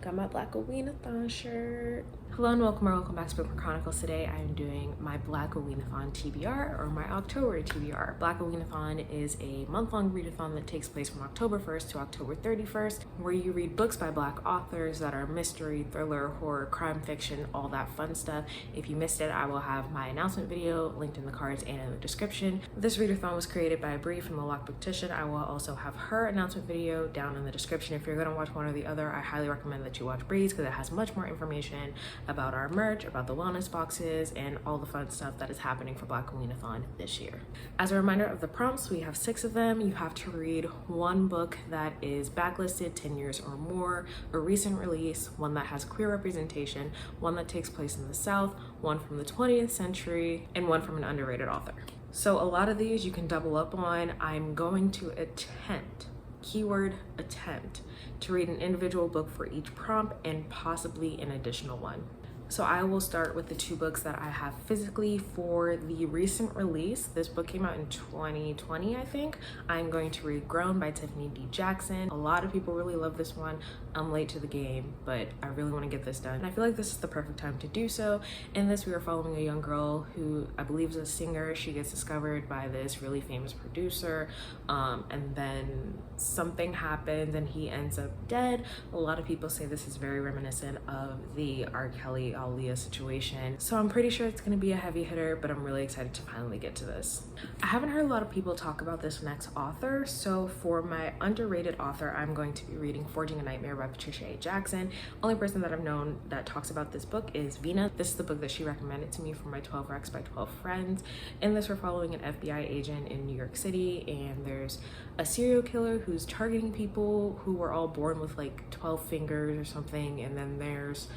Got my Blackoweenathon shirt. Hello and welcome back to Bookmark Chronicles. Today I am doing my Blackoweenathon TBR, or my October TBR. Blackoweenathon is a month-long readathon that takes place from October 1st to October 31st, where you read books by Black authors that are mystery, thriller, horror, crime fiction, all that fun stuff. If you missed it, I will have my announcement video linked in the cards and in the description. This readathon was created by Bree from the Lockbooktician. I will also have her announcement video down in the description. If you're gonna watch one or the other, I highly recommend that you watch Bree's because it has much more information about our merch, about the wellness boxes, and all the fun stuff that is happening for Blackoweenathon this year. As a reminder of the prompts, we have 6 of them. You have to read one book that is backlisted 10 years or more, a recent release, one that has queer representation, one that takes place in the South, one from the 20th century, and one from an underrated author. So a lot of these you can double up on. I'm going to attempt, keyword attempt, to read an individual book for each prompt and possibly an additional one. So I will start with the 2 books that I have physically for the recent release. This book came out in 2020, I think. I'm going to read Grown by Tiffany D. Jackson. A lot of people really love this one. I'm late to the game, but I really want to get this done. And I feel like this is the perfect time to do so. In this, we are following a young girl who I believe is a singer. She gets discovered by this really famous producer, and then something happens and he ends up dead. A lot of people say this is very reminiscent of the R. Kelly Aaliyah situation. So I'm pretty sure it's gonna be a heavy hitter, but I'm really excited to finally get to this. I haven't heard a lot of people talk about this next author, so for my underrated author, I'm going to be reading Forging a Nightmare by Patricia A. Jackson. Only person that I've known that talks about this book is Vina. This is the book that she recommended to me for my 12 Recs by 12 Friends. In this, we're following an FBI agent in New York City, and there's a serial killer who's targeting people who were all born with like 12 fingers or something, and then there's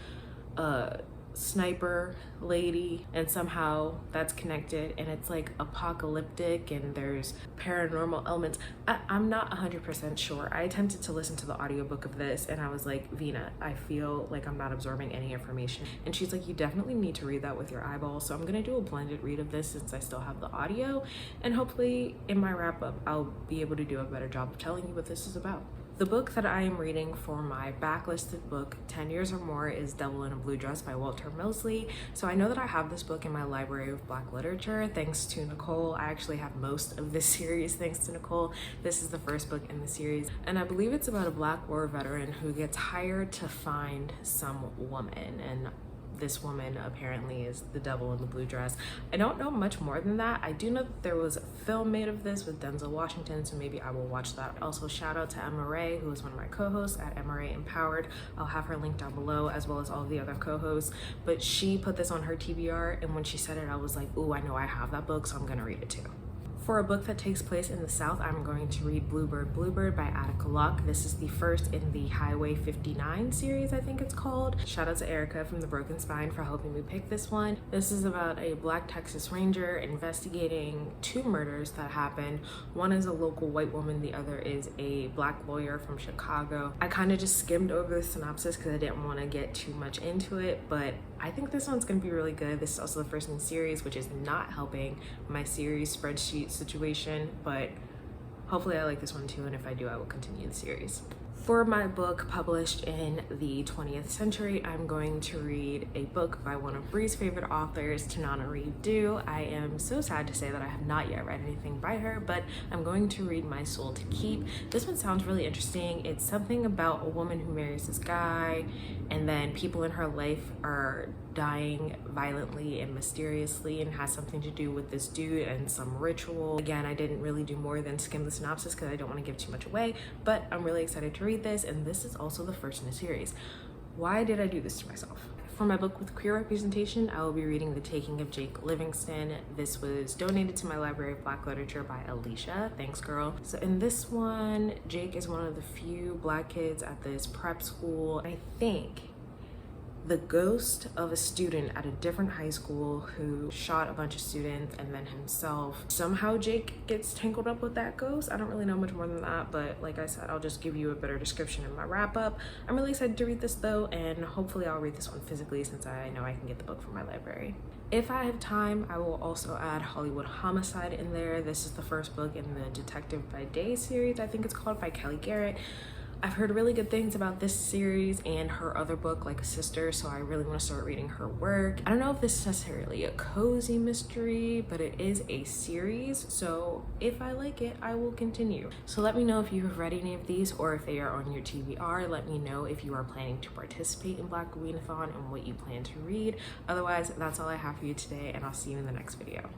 a sniper lady, and somehow that's connected, and it's like apocalyptic and there's paranormal elements. I'm not 100% sure. I attempted to listen to the audiobook of this and I was like, Vina, I feel like I'm not absorbing any information. And she's like, you definitely need to read that with your eyeballs. So I'm gonna do a blended read of this since I still have the audio, and hopefully in my wrap up I'll be able to do a better job of telling you what this is about. The book that I am reading for my backlisted book, 10 Years or More, is Devil in a Blue Dress by Walter Mosley. So I know that I have this book in my library of Black literature, thanks to Nicole. I actually have most of this series thanks to Nicole. This is the first book in the series, and I believe it's about a Black war veteran who gets hired to find some woman, and this woman apparently is the devil in the blue dress. I don't know much more than that. I do know that there was a film made of this with Denzel Washington, so maybe I will watch that. Also, shout out to Emma Ray, who is one of my co-hosts at Emma Ray Empowered. I'll have her link down below, as well as all of the other co-hosts. But she put this on her TBR, and when she said it, I was like, ooh, I know I have that book, so I'm gonna read it too. For a book that takes place in the South, I'm going to read Bluebird by Attica Locke. This is the first in the Highway 59 series, I think it's called. Shout out to Erica from The Broken Spine for helping me pick this one. This is about a Black Texas Ranger investigating 2 murders that happened. One is a local white woman, the other is a Black lawyer from Chicago. I kind of just skimmed over the synopsis because I didn't want to get too much into it, but I think this one's going to be really good. This is also the first in the series, which is not helping my series spreadsheet situation, but hopefully I like this one too, and if I do, I will continue the series. For my book published in the 20th century, I'm going to read a book by one of Bree's favorite authors, Tanana Reed Dew. I am so sad to say that I have not yet read anything by her, but I'm going to read My Soul to Keep. This one sounds really interesting. It's something about a woman who marries this guy, and then people in her life are dying violently and mysteriously, and has something to do with this dude and some ritual. Again, I didn't really do more than skim the synopsis because I don't want to give too much away, but I'm really excited to read this, and this is also the first in the series. Why did I do this to myself? For my book with queer representation, I will be reading The Taking of Jake Livingston. This was donated to my library of Black literature by Alicia. Thanks, girl. So in this one, Jake is one of the few Black kids at this prep school. I think the ghost of a student at a different high school who shot a bunch of students, and then himself. Somehow Jake gets tangled up with that ghost. I don't really know much more than that, but like I said, I'll just give you a better description in my wrap up. I'm really excited to read this though, and hopefully I'll read this one physically since I know I can get the book from my library. If I have time, I will also add Hollywood Homicide in there. This is the first book in the Detective by Day series, I think it's called, by Kelly Garrett. I've heard really good things about this series and her other book, Like a Sister, so I really want to start reading her work. I don't know if this is necessarily a cozy mystery, but it is a series, so if I like it, I will continue. So let me know if you have read any of these or if they are on your TBR. Let me know if you are planning to participate in Blackoweenathon and what you plan to read. Otherwise, that's all I have for you today, and I'll see you in the next video.